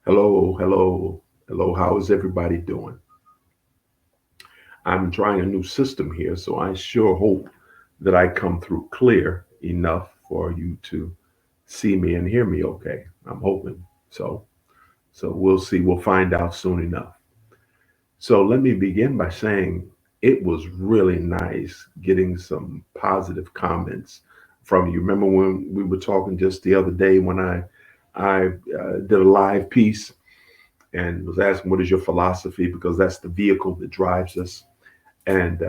Hello, hello, hello. How is everybody doing? I'm trying a new system here, so I sure hope that I come through clear enough for you to see me and hear me okay. I'm hoping so. So we'll see. We'll find out soon enough. So let me begin by saying it was really nice getting some positive comments from you. Remember when we were talking just the other day when I did a live piece and was asking what is your philosophy because that's the vehicle that drives us. And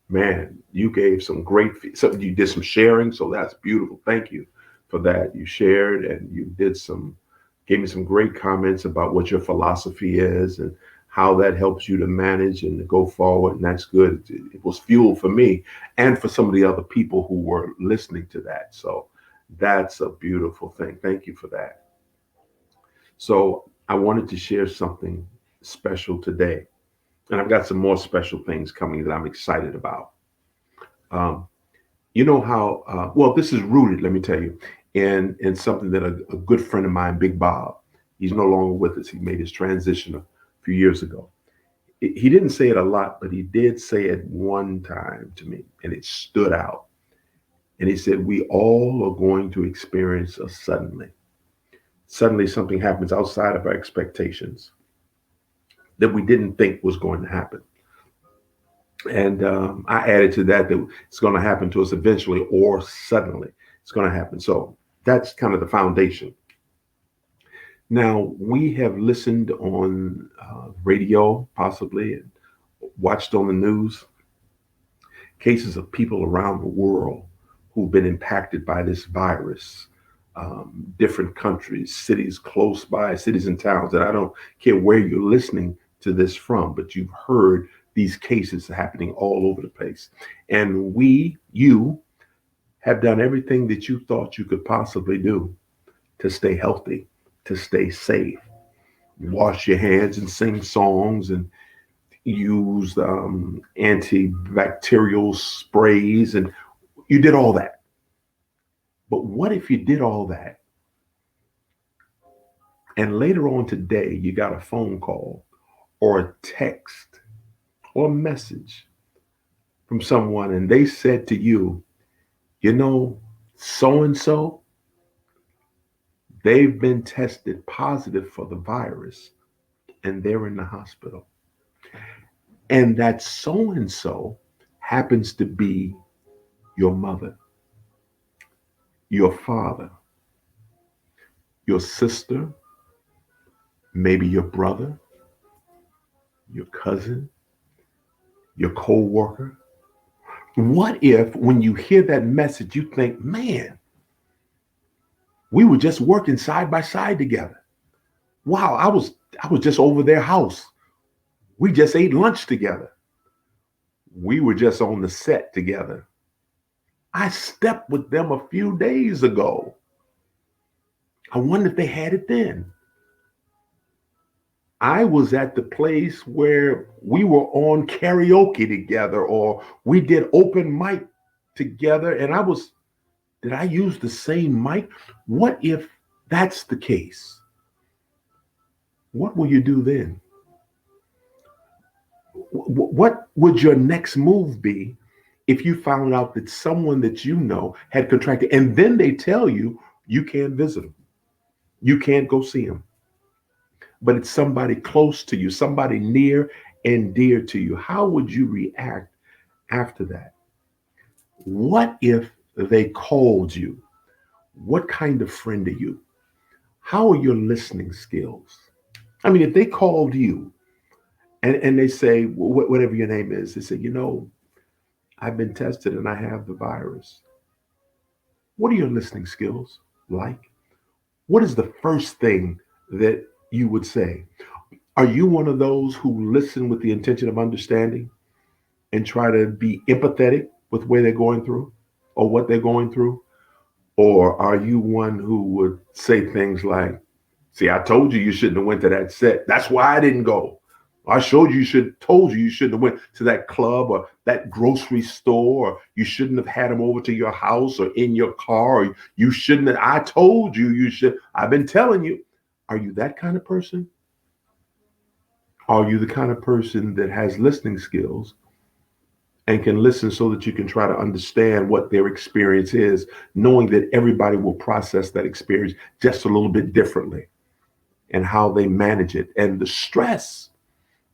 man, you gave some great, so you did some sharing, so that's beautiful. Thank you for that. You shared and you gave me some great comments about what your philosophy is and how that helps you to manage and to go forward. And that's good. It was fuel for me and for some of the other people who were listening to that. So that's a beautiful thing. Thank you for that. So I wanted to share something special today. And I've got some more special things coming that I'm excited about. Um, you know how, well, this is rooted, let me tell you, in something that a good friend of mine, Big Bob, he's no longer with us. He made his transition a few years ago. He didn't say it a lot, but he did say it one time to me, and it stood out. And he said, we all are going to experience a suddenly. Suddenly, something happens outside of our expectations that we didn't think was going to happen. And I added to that it's going to happen to us eventually or suddenly. It's going to happen. So that's kind of the foundation. Now, we have listened on radio, possibly, and watched on the news cases of people around the world who've been impacted by this virus. Different countries, cities close by, cities and towns. And I don't care where you're listening to this from, but you've heard these cases happening all over the place. And you, have done everything that you thought you could possibly do to stay healthy, to stay safe. Wash your hands and sing songs and use antibacterial sprays, and you did all that. But what if you did all that and later on today you got a phone call or a text or a message from someone and they said to you, you know, so and so, they've been tested positive for the virus and they're in the hospital. And that so and so happens to be your mother, your father, your sister, maybe your brother, your cousin, your co-worker. What if when you hear that message you think, man, we were just working side by side together. Wow, I was just over their house. We just ate lunch together. We were just on the set together. I stepped with them a few days ago. I wonder if they had it then. I was at the place where we were on karaoke together or we did open mic together and did I use the same mic? What if that's the case? What will you do then? What would your next move be if you found out that someone that you know had contracted and then they tell you you can't visit them, you can't go see them, but it's somebody close to you, somebody near and dear to you? How would you react after that? What if they called you? What kind of friend are you? How are your listening skills? I mean, if they called you and they say, whatever your name is, they say, I've been tested and I have the virus. What are your listening skills like? What is the first thing that you would say? Are you one of those who listen with the intention of understanding and try to be empathetic with where they're going through or what they're going through? Or are you one who would say things like, see, I told you you shouldn't have went to that set. That's why I didn't go. I showed you, told you shouldn't have went to that club or that grocery store, or you shouldn't have had them over to your house or in your car, or you shouldn't have, I told you you should. I've been telling you. Are you that kind of person? Are you the kind of person that has listening skills and can listen so that you can try to understand what their experience is, knowing that everybody will process that experience just a little bit differently and how they manage it? And the stress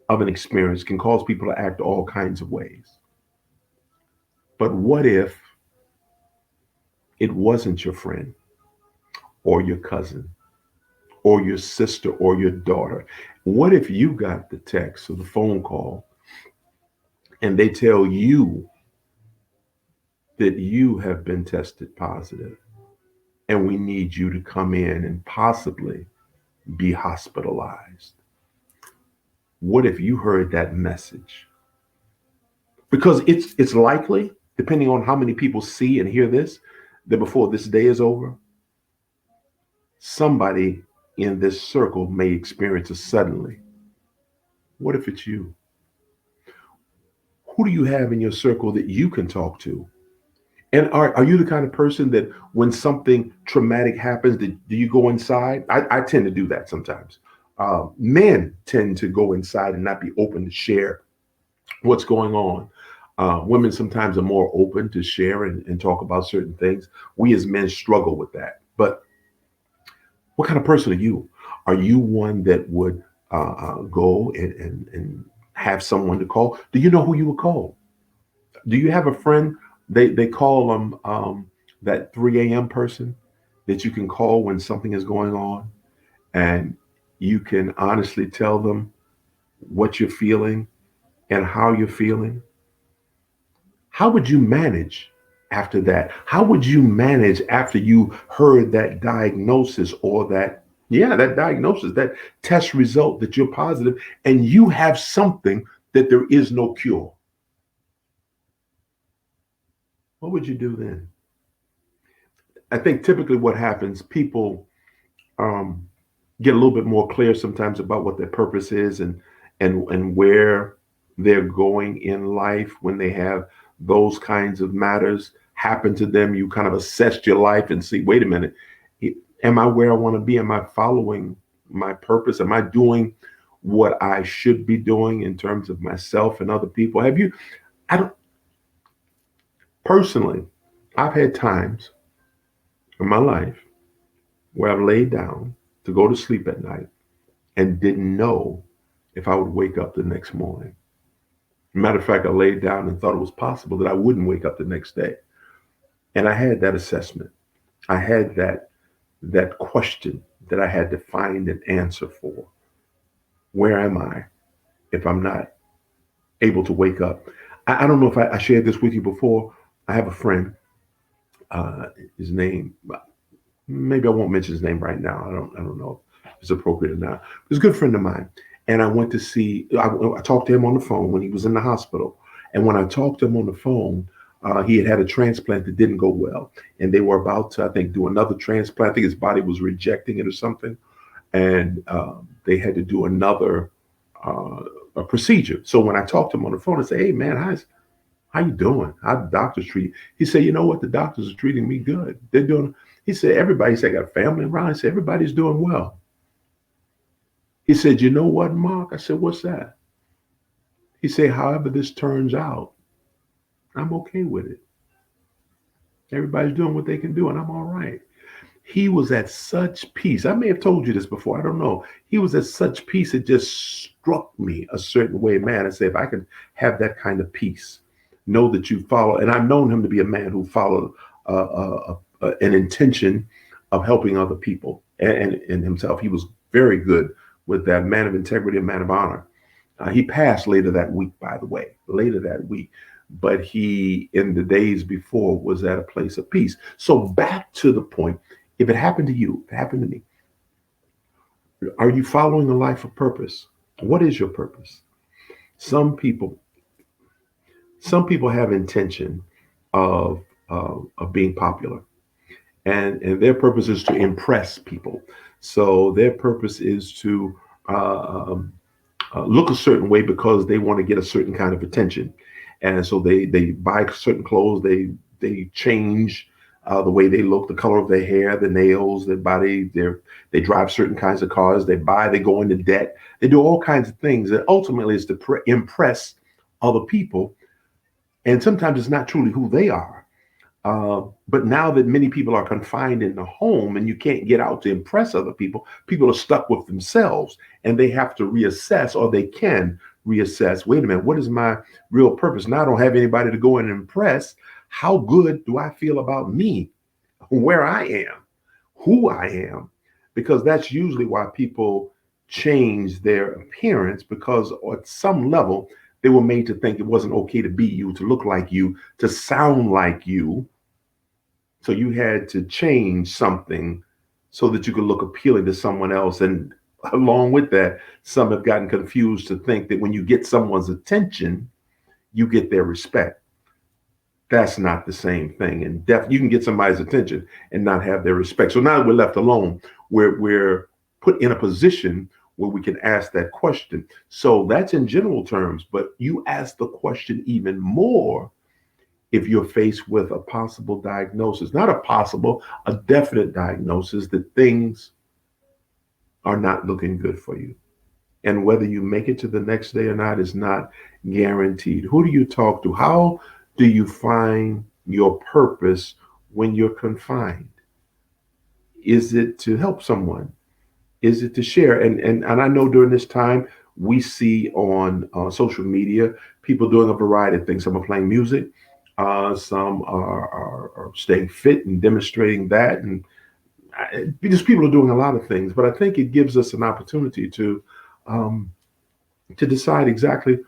of an experience can cause people to act all kinds of ways. But what if it wasn't your friend or your cousin or your sister or your daughter? What if you got the text or the phone call and they tell you that you have been tested positive and we need you to come in and possibly be hospitalized? What if you heard that message? Because it's likely, depending on how many people see and hear this, that before this day is over, somebody in this circle may experience it suddenly. What if it's you? Who do you have in your circle that you can talk to? And are you the kind of person that when something traumatic happens, do you go inside? I tend to do that sometimes. Men tend to go inside and not be open to share what's going on. Women sometimes are more open to share and talk about certain things. We as men struggle with that. But what kind of person are you? Are you one that would go and have someone to call? Do you know who you would call? Do you have a friend? They call them that 3 a.m. person that you can call when something is going on, and you can honestly tell them what you're feeling and how you're feeling. How would you manage after that? How would you manage after you heard that diagnosis or that diagnosis, that test result that you're positive and you have something that there is no cure? What would you do then? I think typically what happens, people um, get a little bit more clear sometimes about what their purpose is and where they're going in life when they have those kinds of matters happen to them. You kind of assess your life and see, wait a minute, am I where I want to be? Am I following my purpose? Am I doing what I should be doing in terms of myself and other people? Have you? I don't personally. I've had times in my life where I've laid down to go to sleep at night and didn't know if I would wake up the next morning. Matter of fact, I laid down and thought it was possible that I wouldn't wake up the next day. And I had that assessment. I had that question that I had to find an answer for. Where am I if I'm not able to wake up? I don't know if I shared this with you before. I have a friend. His name, maybe I won't mention his name right now. I don't know if it's appropriate or not. He's a good friend of mine. And I went to see, I talked to him on the phone when he was in the hospital. And when I talked to him on the phone, he had a transplant that didn't go well. And they were about to, I think, do another transplant. I think his body was rejecting it or something. And they had to do another a procedure. So when I talked to him on the phone, I said, hey, man, how you doing? How the doctors treat you? He said, you know what? The doctors are treating me good. They're doing, he said, everybody said, I got family around. He said, everybody's doing well. He said, you know what, Mark? I said, what's that? He said, however this turns out, I'm okay with it. Everybody's doing what they can do, and I'm all right. He was at such peace. I may have told you this before. I don't know. He was at such peace. It just struck me a certain way, man. I said, if I can have that kind of peace, know that you follow. And I've known him to be a man who followed an intention of helping other people and himself. He was very good with that, man of integrity, a man of honor. He passed later that week, by the way, later that week. But he, in the days before, was at a place of peace. So back to the point, if it happened to you, if it happened to me, are you following a life of purpose? What is your purpose? Some people, some people have intention of being popular, and their purpose is to impress people. So their purpose is to look a certain way because they want to get a certain kind of attention, and so they buy certain clothes, they change the way they look, the color of their hair, the nails, their body, they drive certain kinds of cars, they go into debt, they do all kinds of things that ultimately is to impress other people. And sometimes it's not truly who they are. But now that many people are confined in the home and you can't get out to impress other people, people are stuck with themselves and they have to reassess, or they can reassess. Wait a minute, what is my real purpose? Now I don't have anybody to go and impress. How good do I feel about me, where I am, who I am? Because that's usually why people change their appearance, because at some level they were made to think it wasn't okay to be you, to look like you, to sound like you. So you had to change something so that you could look appealing to someone else. And along with that, some have gotten confused to think that when you get someone's attention, you get their respect. That's not the same thing. And you can get somebody's attention and not have their respect. So now that we're left alone, we're put in a position where we can ask that question. So that's in general terms, but you ask the question even more if you're faced with a possible diagnosis, not a possible, a definite diagnosis that things are not looking good for you. And whether you make it to the next day or not is not guaranteed. Who do you talk to? How do you find your purpose when you're confined? Is it to help someone? Is it to share? And I know during this time, we see on social media people doing a variety of things. Some are playing music, some are staying fit and demonstrating that. And because people are doing a lot of things, but I think it gives us an opportunity um, to decide exactly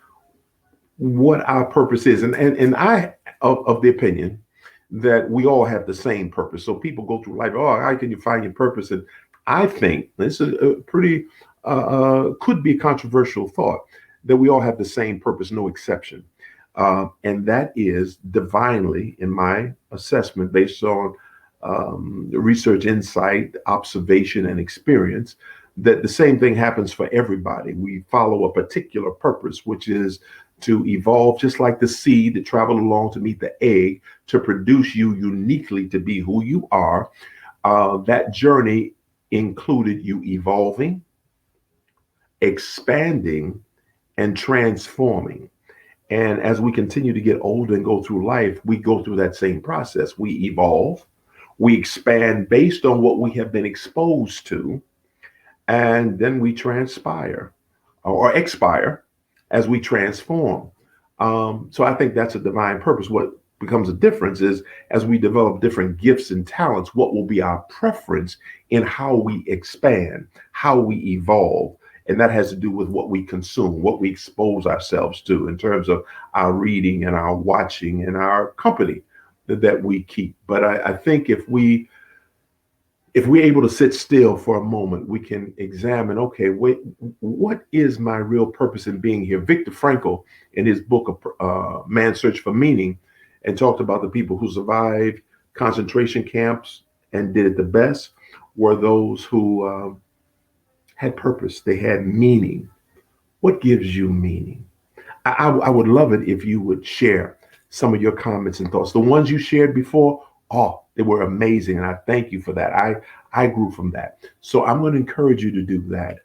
what our purpose is. And I of the opinion that we all have the same purpose. So people go through life, oh, how can you find your purpose? And I think this is a pretty could be a controversial thought, that we all have the same purpose, no exception. And that is divinely, in my assessment, based on research, insight, observation, and experience, that the same thing happens for everybody. We follow a particular purpose, which is to evolve, just like the seed that traveled along to meet the egg, to produce you uniquely to be who you are. That journey included you evolving, expanding, and transforming. And as we continue to get older and go through life, we go through that same process. We evolve, we expand based on what we have been exposed to, and then we transpire or expire as we transform. So I think that's a divine purpose. What becomes a difference is as we develop different gifts and talents, what will be our preference in how we expand, how we evolve. And that has to do with what we consume, what we expose ourselves to in terms of our reading and our watching and our company that we keep. But I think if we're able to sit still for a moment, we can examine, okay, wait, what is my real purpose in being here? Viktor Frankl, in his book, Man's Search for Meaning, and talked about the people who survived concentration camps and did it the best were those who had purpose. They had meaning. What gives you meaning? I would love it if you would share some of your comments and thoughts. The ones you shared before, oh, they were amazing, and I thank you for that. I grew from that. So I'm going to encourage you to do that.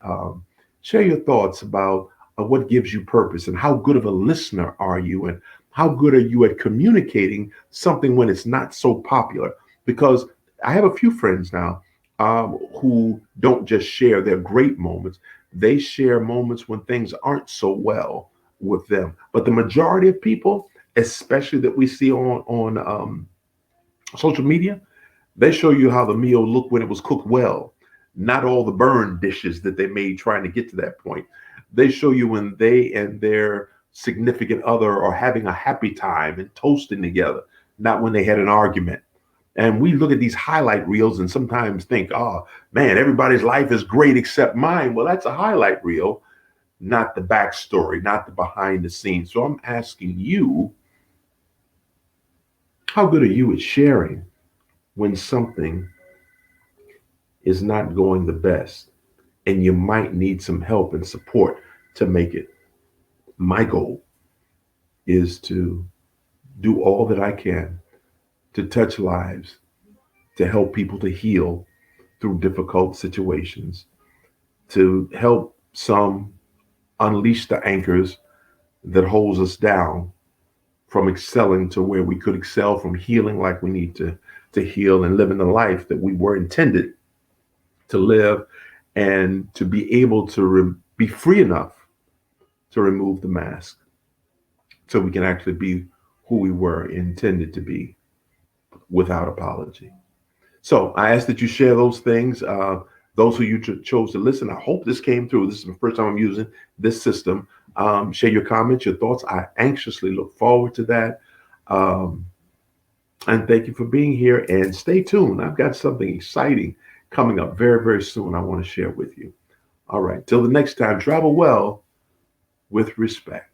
Share your thoughts about what gives you purpose, and how good of a listener are you, and how good are you at communicating something when it's not so popular? Because I have a few friends now who don't just share their great moments; they share moments when things aren't so well with them. But the majority of people, especially that we see on social media, they show you how the meal looked when it was cooked well, not all the burned dishes that they made trying to get to that point. They show you when they and their significant other are having a happy time and toasting together, not when they had an argument. And we look at these highlight reels and sometimes think, oh man, everybody's life is great except mine. Well, that's a highlight reel, not the backstory, not the behind the scenes. So I'm asking you, how good are you at sharing when something is not going the best and you might need some help and support to make it? My goal is to do all that I can to touch lives to help people to heal through difficult situations, to help some unleash the anchors that holds us down from excelling to where we could excel, from healing like we need to heal and living the life that we were intended to live, and to be able to be free enough to remove the mask so we can actually be who we were intended to be without apology. So I ask that you share those things. Those who you chose to listen, I hope this came through. This is the first time I'm using this system. Share your comments, your thoughts. I anxiously look forward to that. Um, and thank you for being here. And stay tuned. I've got something exciting coming up very, very soon I want to share with you. All right. Till the next time, travel well with respect.